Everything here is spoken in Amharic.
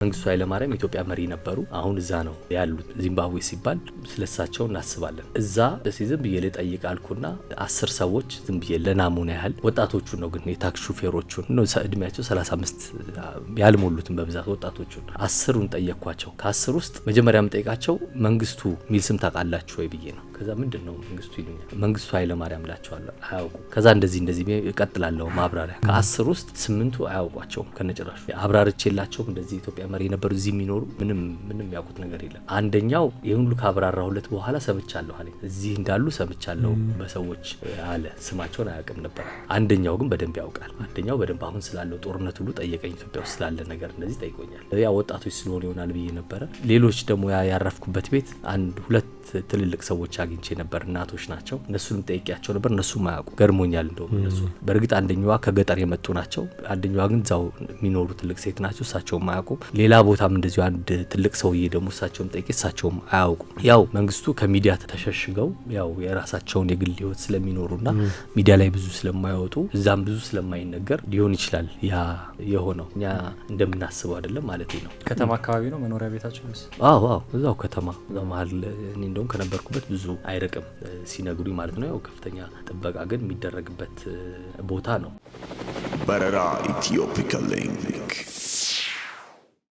መንግስቱ ኃይለማርያም ኢትዮጵያ መሪ ነበሩ። አሁን እዛ ነው ያሉት። ዚምባብዌ ሲባል ስለሳቸው እናስባለን። እዛ ዝም ብዬ ልጠይቅ አልኩና 10 ሰዎች ዝም ብዬ ለናሙና ያህል ወጣቶቹ ነው ግን የታክሲ ሹፌሮቹን ነው እድሜያቸው 35 ያልሞሉትን በብዛት ወጣቶቹን 10ን ጠየቅኳቸው። ከ10 ውስጥ መጀመሪያ የምጠይቃቸው መንግስቱ ሚል ስም ታውቃላችሁ ወይ ብዬ ነው። ከዛ ምንድነው መንግስቱ ይሉኛል። መንግስቱ ኃይለማርያም ላቸዋለሁ። አያውቁ። ከዛ እንደዚህ እቀጥላለሁ ማብራሪያ። ከ10 ውስጥ 8ቱ አያውቋቸውም ከነጭራሹ። አብራርቼላቸው እንደዚህ ኢትዮጵያ መሪ ነበሩ እዚህ የሚኖሩ ምንም ያውቁት ነገር የለም። አንደኛው ይሁን ሁሉ ካብራራሁለት በኋላ ሰምቻለሁ አለ። እዚህ እንዳሉ ሰምቻለሁ በሰዎች አለ። ስማቸውን አያውቅም ነበር። አንደኛው ግን በደንብ ያውቃል። አንደኛው በደንብ አሁን ስላለው ጦርነት ሁሉ ጠየቀኝ። ኢትዮጵያ ውስጥ ስላለ ነገር እንደዚህ ጠይቆኛል። ያ ወጣቶች ስለሆነ ይሆናል ብዬ ነበር። ሌሎች ደግሞ ያረፍኩበት ቤት 1-2 ትልልቅ ሰዎች አግኝቼ ነበር። እናቶች ናቸው። እነሱንም ጠይቄያቸው ነበር። እነሱም አያውቁ። ገርሞኛል። እንደውም እነሱ በእርግጥ አንደኛዋ ከገጠር የመጡ ናቸው። አንደኛዋ ግን ዛው የሚኖሩ ትልቅ ሴት ናቸው። እሳቸውም አያውቁ። ሌላ ቦታም እንደዚሁ አንድ ትልቅ ሰውዬ ደግሞ እሳቸውም ጠይቄ እሳቸውም አያውቁ። ያው መንግስቱ ከሚዲያ ተሸሽገው ያው የራሳቸውን የግል ህይወት ስለሚኖሩና ሚዲያ ላይ ብዙ ስለማይወጡ እዛም ብዙ ስለማይነገር ሊሆን ይችላል ያ የሆነው። እኛ እንደምናስበው አይደለም ማለት ነው። ከተማ አካባቢ ነው መኖሪያ ቤታቸው? አዎ እዛው ከተማ እዛው መሀል እኔ እንደውም ከነበርኩበት ብዙ አይርቅም ሲነግሩኝ ማለት ነው። ያው ከፍተኛ ጥበቃ ግን የሚደረግበት ቦታ ነው። በረራ ኢትዮፒካ ሊንክ